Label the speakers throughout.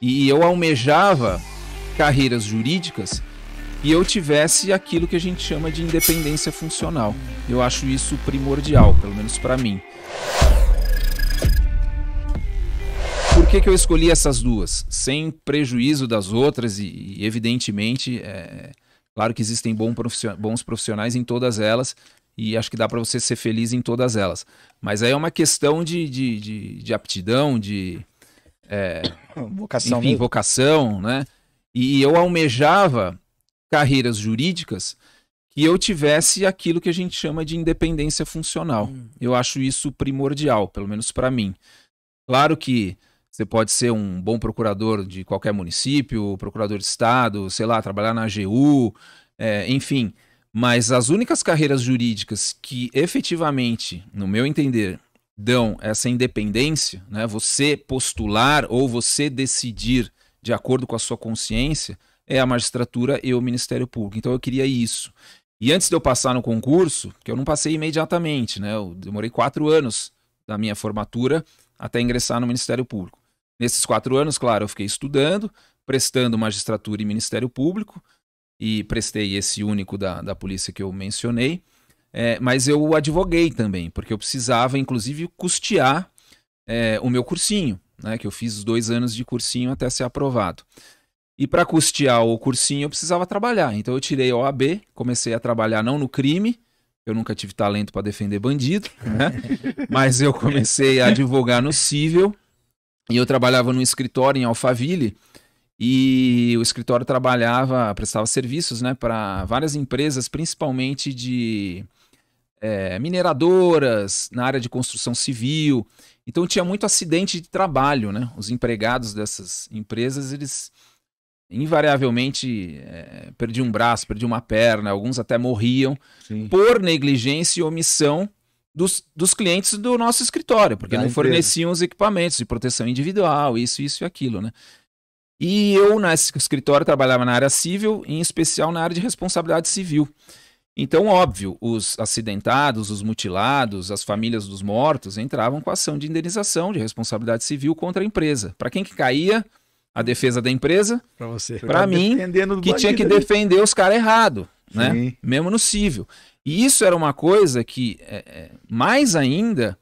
Speaker 1: E eu almejava carreiras jurídicas e eu tivesse aquilo que a gente chama de independência funcional. Eu acho isso primordial, pelo menos para mim. Por que eu escolhi essas duas? Sem prejuízo das outras e evidentemente, claro que existem bons profissionais em todas elas e acho que dá para você ser feliz em todas elas. Mas aí é uma questão de aptidão,
Speaker 2: vocação,
Speaker 1: enfim, vocação, né? E eu almejava carreiras jurídicas que eu tivesse aquilo que a gente chama de independência funcional. Eu acho isso primordial, pelo menos para mim. Claro que você pode ser um bom procurador de qualquer município, procurador de estado, sei lá, trabalhar na AGU, enfim. Mas as únicas carreiras jurídicas que efetivamente, no meu entender, dão essa independência, né, você postular ou você decidir de acordo com a sua consciência, é a magistratura e o Ministério Público. Então eu queria isso. E antes de eu passar no concurso, que eu não passei imediatamente, né, eu demorei 4 anos da minha formatura até ingressar no Ministério Público. Nesses 4 anos, claro, eu fiquei estudando, prestando magistratura e Ministério Público, e prestei esse único da polícia que eu mencionei, mas eu advoguei também, porque eu precisava, inclusive, custear o meu cursinho, né, que eu fiz os 2 anos de cursinho até ser aprovado. E para custear o cursinho eu precisava trabalhar, então eu tirei a OAB, comecei a trabalhar não no crime, eu nunca tive talento para defender bandido, né, mas eu comecei a advogar no cível, e eu trabalhava num escritório em Alphaville, e o escritório prestava serviços, né, para várias empresas, principalmente de mineradoras, na área de construção civil. Então tinha muito acidente de trabalho, né? Os empregados dessas empresas, eles invariavelmente perdiam um braço, perdiam uma perna, alguns até morriam. Sim. Por negligência e omissão dos clientes do nosso escritório, porque não forneciam os equipamentos de proteção individual, isso e aquilo, né? E eu, nesse escritório, trabalhava na área civil, em especial na área de responsabilidade civil. Então, óbvio, os acidentados, os mutilados, as famílias dos mortos entravam com ação de indenização de responsabilidade civil contra a empresa. Para quem que caía? A defesa da empresa?
Speaker 2: Para você.
Speaker 1: Para mim, que tinha que defender os caras errados, né? Mesmo no civil. E isso era uma coisa que, mais ainda,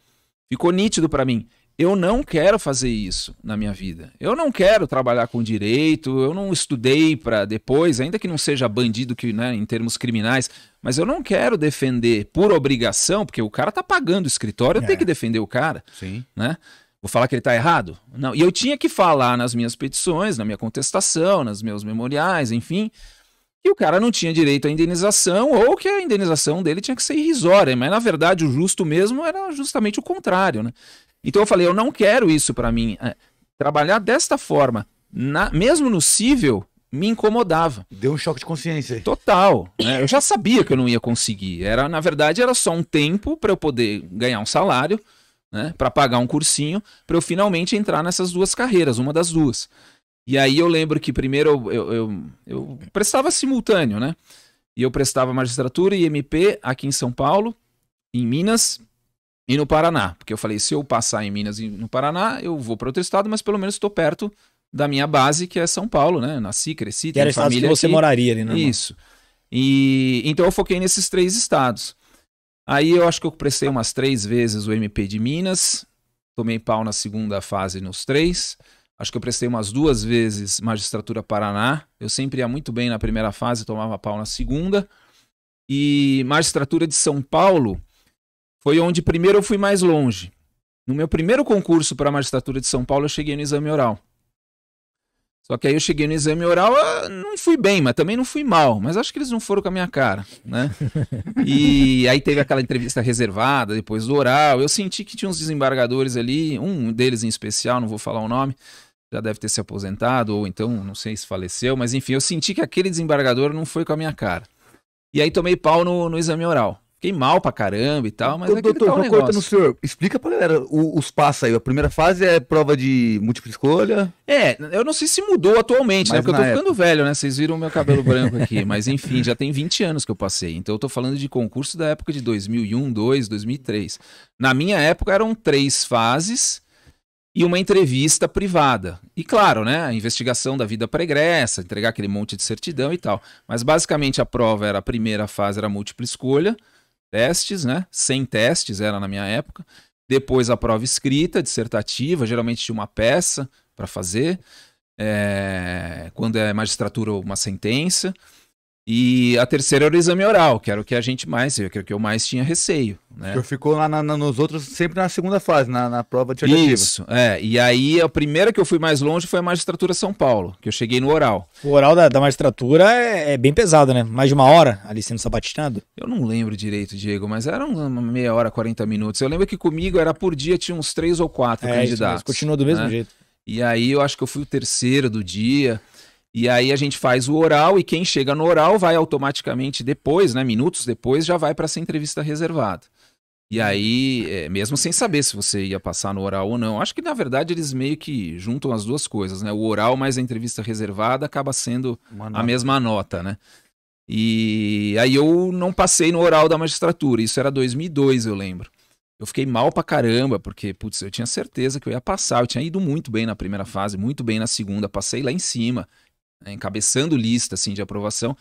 Speaker 1: ficou nítido para mim. Eu não quero fazer isso na minha vida. Eu não quero trabalhar com direito, eu não estudei para depois, ainda que não seja bandido né, em termos criminais, mas eu não quero defender por obrigação, porque o cara tá pagando o escritório, eu tenho que defender o cara.
Speaker 2: Sim.
Speaker 1: Né? Vou falar que ele tá errado? Não. E eu tinha que falar nas minhas petições, na minha contestação, nos meus memoriais, enfim, que o cara não tinha direito à indenização ou que a indenização dele tinha que ser irrisória, mas na verdade o justo mesmo era justamente o contrário, né? Então eu falei, eu não quero isso para mim. Trabalhar desta forma, mesmo no cível, me incomodava.
Speaker 2: Deu um choque de consciência.
Speaker 1: Total. Né? Eu já sabia que eu não ia conseguir. Na verdade, era só um tempo para eu poder ganhar um salário, né, para pagar um cursinho, para eu finalmente entrar nessas duas carreiras, uma das duas. E aí eu lembro que primeiro eu prestava simultâneo, né? E eu prestava magistratura e MP aqui em São Paulo, em Minas e no Paraná, porque eu falei, se eu passar em Minas e no Paraná, eu vou para outro estado, mas pelo menos estou perto da minha base, que é São Paulo, né? Nasci, cresci,
Speaker 2: tenho família que você aqui. Moraria ali, né?
Speaker 1: Isso. E então eu foquei nesses 3 estados. Aí eu acho que eu prestei umas 3 vezes o MP de Minas, tomei pau na segunda fase nos 3. Acho que eu prestei umas 2 vezes magistratura Paraná. Eu sempre ia muito bem na primeira fase, tomava pau na segunda. E magistratura de São Paulo foi onde primeiro eu fui mais longe. No meu primeiro concurso para a magistratura de São Paulo, eu cheguei no exame oral. Só que aí eu cheguei no exame oral, não fui bem, mas também não fui mal. Mas acho que eles não foram com a minha cara, né? E aí teve aquela entrevista reservada, depois do oral. Eu senti que tinha uns desembargadores ali, um deles em especial, não vou falar o nome, já deve ter se aposentado, ou então, não sei se faleceu. Mas enfim, eu senti que aquele desembargador não foi com a minha cara. E aí tomei pau no exame oral. Fiquei mal pra caramba e tal, mas
Speaker 2: doutor, só cortando o senhor, explica pra galera os passos aí. A primeira fase é prova de múltipla escolha?
Speaker 1: Eu não sei se mudou atualmente, né? Porque eu tô ficando velho, né? Vocês viram o meu cabelo branco aqui. Mas enfim, já tem 20 anos que eu passei. Então eu tô falando de concurso da época de 2001, 2002, 2003. Na minha época eram 3 fases e uma entrevista privada. E claro, né, a investigação da vida pregressa, entregar aquele monte de certidão e tal. Mas basicamente a prova era, a primeira fase era múltipla escolha, testes, né, 100 testes era na minha época. Depois a prova escrita, dissertativa, geralmente tinha uma peça para fazer. Quando é magistratura, uma sentença. E a terceira era o exame oral, que era o que a gente mais, que eu mais tinha receio, né?
Speaker 2: O senhor ficou lá nos outros, sempre na segunda fase, na prova dissertativa.
Speaker 1: Isso, e aí a primeira que eu fui mais longe foi a magistratura São Paulo, que eu cheguei no oral.
Speaker 3: O oral da magistratura é bem pesado, né? Mais de uma hora ali sendo sabatinado.
Speaker 1: Eu não lembro direito, Diego, mas era uma meia hora, 40 minutos. Eu lembro que comigo era por dia, tinha uns 3 ou 4 candidatos.
Speaker 3: Continua do mesmo jeito.
Speaker 1: E aí eu acho que eu fui o terceiro do dia. E aí a gente faz o oral e quem chega no oral vai automaticamente depois, né, minutos depois, já vai para essa entrevista reservada. E aí, mesmo sem saber se você ia passar no oral ou não, acho que na verdade eles meio que juntam as duas coisas, né? O oral mais a entrevista reservada acaba sendo a mesma nota, né? E aí eu não passei no oral da magistratura, isso era 2002, eu lembro. Eu fiquei mal pra caramba, porque, putz, eu tinha certeza que eu ia passar, eu tinha ido muito bem na primeira fase, muito bem na segunda, passei lá em cima, encabeçando lista assim, de aprovação.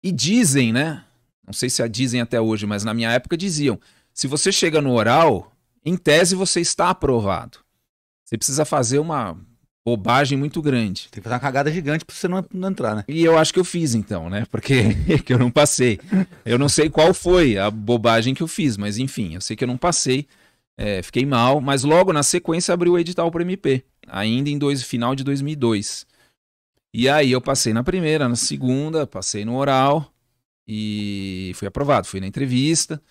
Speaker 1: E dizem, né? Não sei se dizem até hoje, mas na minha época diziam: se você chega no oral, em tese você está aprovado. Você precisa fazer uma bobagem muito grande.
Speaker 2: Tem que fazer uma cagada gigante pra você não entrar, né?
Speaker 1: E eu acho que eu fiz então, né? Porque que eu não passei. Eu não sei qual foi a bobagem que eu fiz, mas enfim, eu sei que eu não passei. Fiquei mal, mas logo na sequência abriu o edital para MP, ainda em final de 2002. E aí eu passei na primeira, na segunda, passei no oral e fui aprovado. Fui na entrevista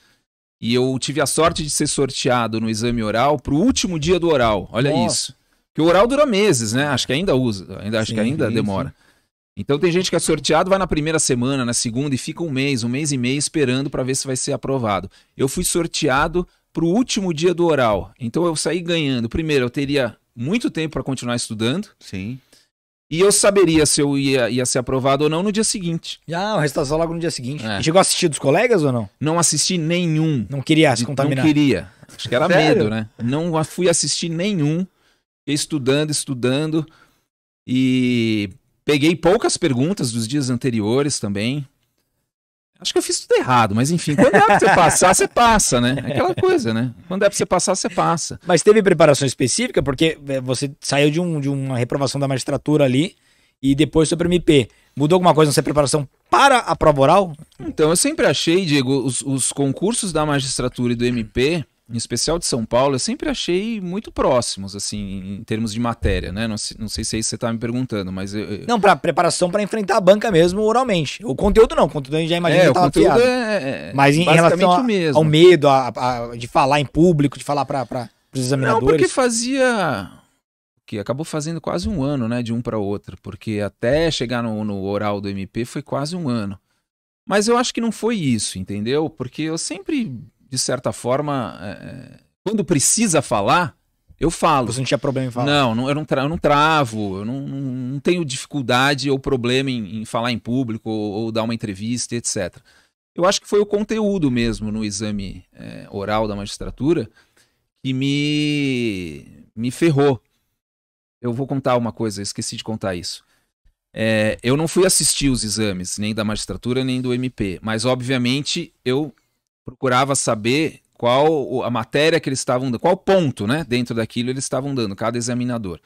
Speaker 1: e eu tive a sorte de ser sorteado no exame oral pro último dia do oral. Olha isso. Porque o oral dura meses, né? Acho que ainda acho que ainda demora. Sim. Então tem gente que é sorteado, vai na primeira semana, na segunda e fica um mês e meio esperando para ver se vai ser aprovado. Eu fui sorteado pro último dia do oral. Então eu saí ganhando. Primeiro, eu teria muito tempo para continuar estudando.
Speaker 2: Sim.
Speaker 1: E eu saberia se eu ia ser aprovado ou não no dia seguinte.
Speaker 3: Ah, o resultado logo no dia seguinte. E chegou a assistir dos colegas ou não?
Speaker 1: Não assisti nenhum.
Speaker 3: Não queria se contaminar?
Speaker 1: Não queria. Acho que era medo, né? Não fui assistir nenhum. Fiquei estudando. E peguei poucas perguntas dos dias anteriores também. Acho que eu fiz tudo errado, mas enfim, quando é pra você passar, você passa, né? É aquela coisa, né? Quando é pra você passar, você passa.
Speaker 3: Mas teve preparação específica, porque você saiu de uma reprovação da magistratura ali e depois foi para o MP. Mudou alguma coisa na sua preparação para a prova oral?
Speaker 1: Então, eu sempre achei, Diego, os concursos da magistratura e do MP, em especial de São Paulo, eu sempre achei muito próximos, assim, em termos de matéria, né? Não sei se é isso que você tá me perguntando, mas...
Speaker 3: Não, para preparação para enfrentar a banca mesmo oralmente. O conteúdo não, o conteúdo a gente já imagina que tava afiado. Mas em relação ao medo de falar em público, de falar para os examinadores...
Speaker 1: Não, porque que acabou fazendo quase um ano, né, de um para outro, porque até chegar no oral do MP foi quase um ano. Mas eu acho que não foi isso, entendeu? Porque eu sempre... de certa forma, quando precisa falar, eu falo.
Speaker 3: Você não tinha problema em falar?
Speaker 1: Não, eu não travo, eu não tenho dificuldade ou problema em falar em público ou dar uma entrevista, etc. Eu acho que foi o conteúdo mesmo no exame oral da magistratura que me ferrou. Eu vou contar uma coisa, esqueci de contar isso. Eu não fui assistir os exames, nem da magistratura, nem do MP, mas obviamente eu procurava saber qual a matéria que eles estavam dando, qual ponto, né, dentro daquilo eles estavam dando, cada examinador.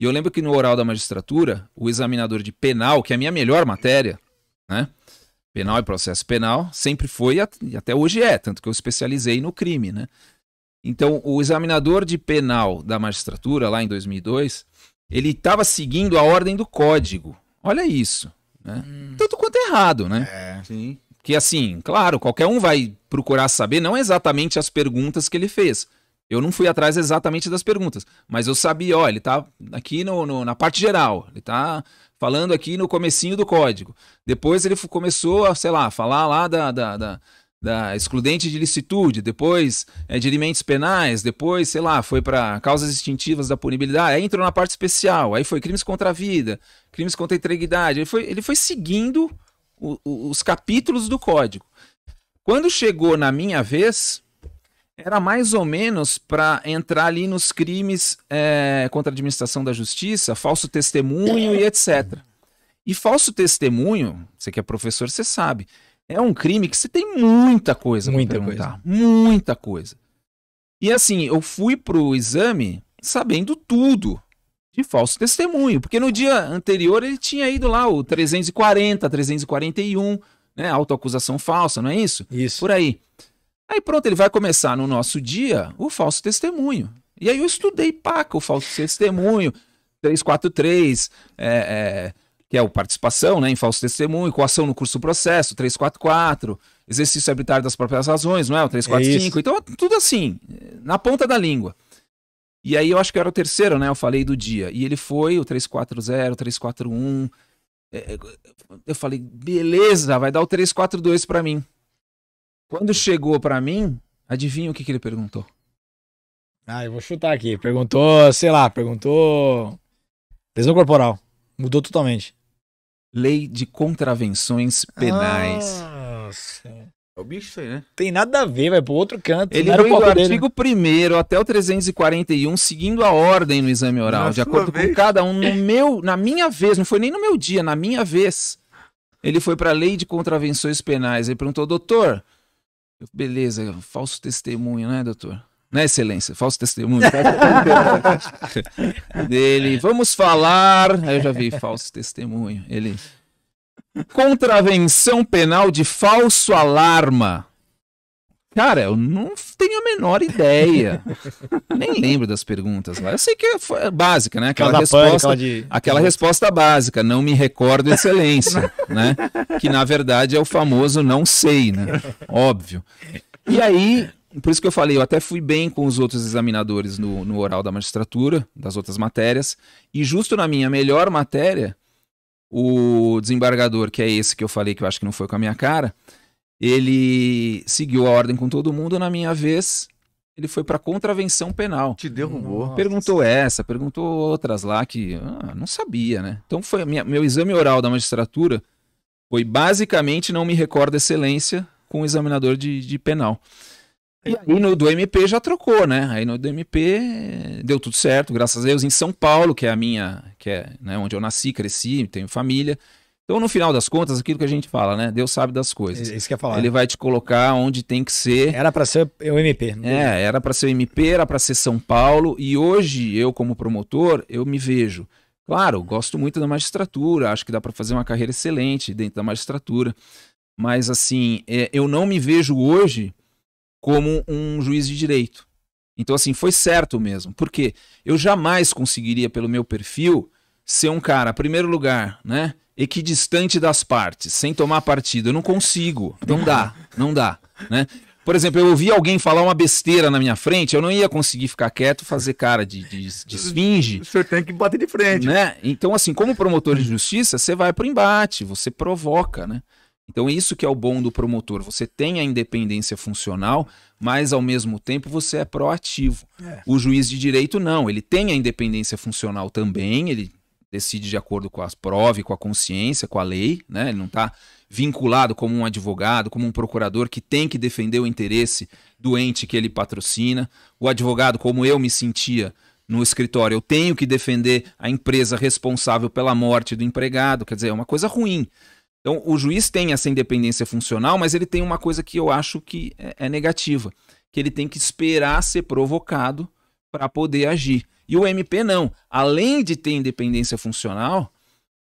Speaker 1: E eu lembro que no oral da magistratura, o examinador de penal, que é a minha melhor matéria, né, penal e processo penal, sempre foi e até hoje tanto que eu especializei no crime, né. Então, o examinador de penal da magistratura, lá em 2002, ele estava seguindo a ordem do código. Olha isso, né. Tanto quanto errado, né.
Speaker 2: Sim.
Speaker 1: Que assim, claro, qualquer um vai procurar saber, não exatamente as perguntas que ele fez. Eu não fui atrás exatamente das perguntas, mas eu sabia, ele tá aqui na parte geral, ele tá falando aqui no comecinho do código. Depois ele começou a, sei lá, falar lá da excludente de licitude, depois dirimentos penais, depois, sei lá, foi para causas extintivas da punibilidade, aí entrou na parte especial, aí foi crimes contra a vida, crimes contra a integridade, ele foi seguindo os capítulos do código. Quando chegou na minha vez, era mais ou menos para entrar ali nos crimes contra a administração da justiça, falso testemunho e etc. E falso testemunho, você que é professor, você sabe, é um crime que você tem muita coisa para perguntar. Muita coisa. E assim, eu fui pro exame sabendo tudo de falso testemunho, porque no dia anterior ele tinha ido lá o 340, 341, né, autoacusação falsa, não é isso?
Speaker 3: Isso.
Speaker 1: Por aí. Aí pronto, ele vai começar no nosso dia o falso testemunho. E aí eu estudei o falso testemunho, 343, que é o participação, né, em falso testemunho, coação no curso do processo, 344, exercício arbitrário das próprias razões, não é? O 345. Então, tudo assim, na ponta da língua. E aí eu acho que era o terceiro, né? Eu falei do dia. E ele foi o 340, 341. Eu falei, beleza, vai dar o 342 para mim. Quando chegou para mim, adivinha o que ele perguntou?
Speaker 3: Eu vou chutar aqui. Perguntou lesão corporal. Mudou totalmente.
Speaker 1: Lei de contravenções penais.
Speaker 3: Nossa.
Speaker 2: É o bicho isso aí, né?
Speaker 3: Tem nada a ver, vai pro outro canto.
Speaker 1: Ele veio do artigo 1º até o 341, seguindo a ordem no exame oral, de acordo com cada um. Na minha vez, não foi nem no meu dia, na minha vez, ele foi para a lei de contravenções penais. Ele perguntou, doutor, beleza, falso testemunho, né, doutor? Né, excelência? Falso testemunho. Dele, vamos falar. Aí eu já vi falso testemunho. Ele. Contravenção penal de falso alarma. Cara, eu não tenho a menor ideia. Nem lembro das perguntas lá. Eu sei que foi básica, né? Aquela resposta básica. Não me recordo, excelência, né? Que na verdade é o famoso não sei, né? Óbvio. E aí, por isso que eu falei, eu até fui bem com os outros examinadores no oral da magistratura, das outras matérias, e justo na minha melhor matéria, o desembargador, que é esse que eu falei que eu acho que não foi com a minha cara, ele seguiu a ordem com todo mundo, na minha vez, ele foi para contravenção penal.
Speaker 2: Te derrubou.
Speaker 1: Perguntou perguntou outras lá que não sabia, né? Então foi meu exame oral da magistratura foi basicamente, não me recordo, excelência, com o examinador de penal. E aí no do MP já trocou, né? Aí no do MP deu tudo certo, graças a Deus, em São Paulo, que é a minha, né, onde eu nasci, cresci, tenho família. Então, no final das contas, aquilo que a gente fala, né? Deus sabe das coisas.
Speaker 3: Isso que eu ia falar.
Speaker 1: Ele vai te colocar onde tem que ser.
Speaker 3: Era para ser o MP.
Speaker 1: Era para ser o MP, era para ser São Paulo. E hoje, eu como promotor, eu me vejo. Claro, gosto muito da magistratura, acho que dá para fazer uma carreira excelente dentro da magistratura. Mas, assim, eu não me vejo hoje como um juiz de direito. Então, assim, foi certo mesmo. Porque eu jamais conseguiria, pelo meu perfil, ser um cara, em primeiro lugar, né, equidistante das partes, sem tomar partido. Eu não consigo. Não dá, né? Por exemplo, eu ouvi alguém falar uma besteira na minha frente, eu não ia conseguir ficar quieto, fazer cara de esfinge.
Speaker 2: O senhor tem que bater de frente.
Speaker 1: Né? Então, assim, como promotor de justiça, você vai pro embate, você provoca, né? Então, isso que é o bom do promotor. Você tem a independência funcional, mas, ao mesmo tempo, você é proativo. O juiz de direito, não. Ele tem a independência funcional também, ele decide de acordo com as provas, com a consciência, com a lei, né? Ele não está vinculado como um advogado, como um procurador que tem que defender o interesse do ente que ele patrocina. O advogado, como eu me sentia no escritório, eu tenho que defender a empresa responsável pela morte do empregado. Quer dizer, é uma coisa ruim. Então, o juiz tem essa independência funcional, mas ele tem uma coisa que eu acho que é negativa, que ele tem que esperar ser provocado para poder agir. E o MP não. Além de ter independência funcional,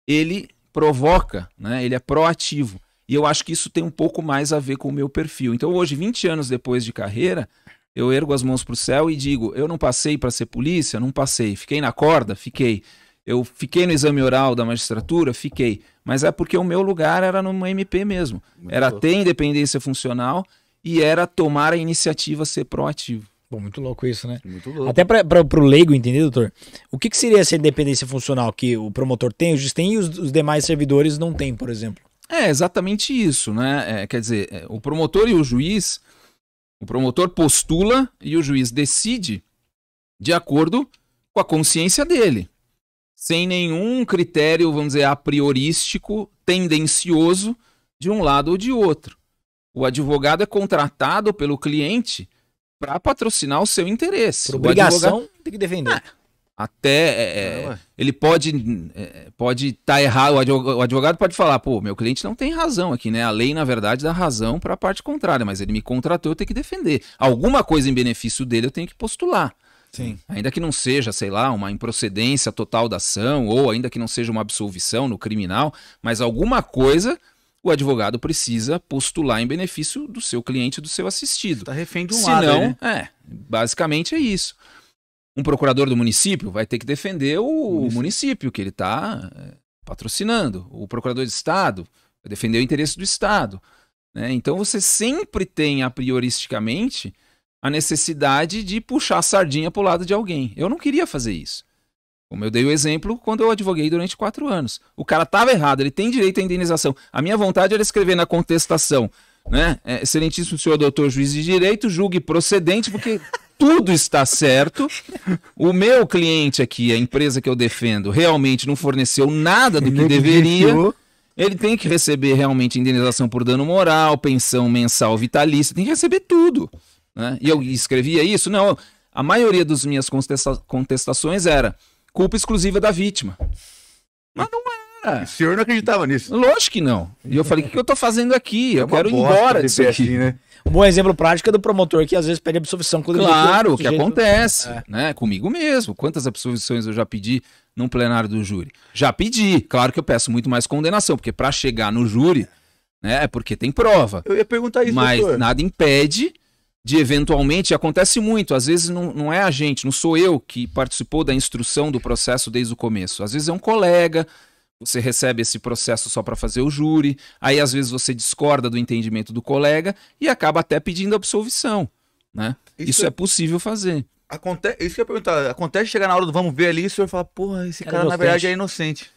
Speaker 1: ele provoca, né? Ele é proativo. E eu acho que isso tem um pouco mais a ver com o meu perfil. Então, hoje, 20 anos depois de carreira, eu ergo as mãos para o céu e digo, eu não passei para ser polícia? Não passei. Fiquei na corda? Fiquei. Eu fiquei no exame oral da magistratura? Fiquei. Mas é porque o meu lugar era no MP mesmo. Era ter independência funcional e era tomar a iniciativa, ser proativo.
Speaker 3: Bom, muito louco isso, né?
Speaker 2: Muito louco.
Speaker 3: Até para o leigo entender, doutor, o que seria essa independência funcional que o promotor tem, o juiz tem e os demais servidores não têm, por exemplo?
Speaker 1: É exatamente isso, né? Quer dizer, o promotor e o juiz, o promotor postula e o juiz decide de acordo com a consciência dele. Sem nenhum critério, vamos dizer, a priorístico, tendencioso de um lado ou de outro. O advogado é contratado pelo cliente para patrocinar o seu interesse.
Speaker 3: Por obrigação, tem que defender.
Speaker 1: Ele pode estar errado, o advogado pode falar, pô, meu cliente não tem razão aqui, né? A lei, na verdade, dá razão para a parte contrária, mas ele me contratou, eu tenho que defender. Alguma coisa em benefício dele eu tenho que postular.
Speaker 3: Sim.
Speaker 1: Ainda que não seja, sei lá, uma improcedência total da ação, ou ainda que não seja uma absolvição no criminal, mas alguma coisa o advogado precisa postular em benefício do seu cliente, do seu assistido.
Speaker 2: Está refém de um lado, né?
Speaker 1: Basicamente é isso. Um procurador do município vai ter que defender o município que ele está patrocinando. O procurador de Estado vai defender o interesse do Estado. Né? Então você sempre tem, a prioristicamente, a necessidade de puxar a sardinha para o lado de alguém. Eu não queria fazer isso. Como eu dei o exemplo quando eu advoguei durante 4 anos. O cara estava errado, ele tem direito à indenização. A minha vontade era escrever na contestação, né? Excelentíssimo senhor doutor juiz de direito, julgue procedente, porque tudo está certo. O meu cliente aqui, a empresa que eu defendo, realmente não forneceu nada do que deveria. Ele tem que receber realmente indenização por dano moral, pensão mensal vitalícia, tem que receber tudo. Né? E eu escrevia isso? Não, a maioria das minhas contestações era culpa exclusiva da vítima. Mas não era.
Speaker 2: O senhor não acreditava nisso?
Speaker 1: Lógico que não. E eu falei, o que eu tô fazendo aqui? Eu quero ir embora disso aqui.
Speaker 2: Assim, né?
Speaker 3: Um bom exemplo prático é do promotor que às vezes pede absolvição.
Speaker 1: Claro, o que acontece, né? Comigo mesmo. Quantas absolvições eu já pedi num plenário do júri? Já pedi. Claro que eu peço muito mais condenação, porque para chegar no júri, né, é porque tem prova.
Speaker 2: Eu ia perguntar isso,
Speaker 1: mas
Speaker 2: doutor.
Speaker 1: Nada impede de eventualmente, acontece muito, às vezes não é a gente, não sou eu que participou da instrução do processo desde o começo. Às vezes é um colega, você recebe esse processo só para fazer o júri, aí às vezes você discorda do entendimento do colega e acaba até pedindo absolvição, né? Isso é possível fazer.
Speaker 2: Isso que eu ia perguntar, acontece chegar na hora do vamos ver ali e o senhor fala, porra, esse cara na verdade é inocente.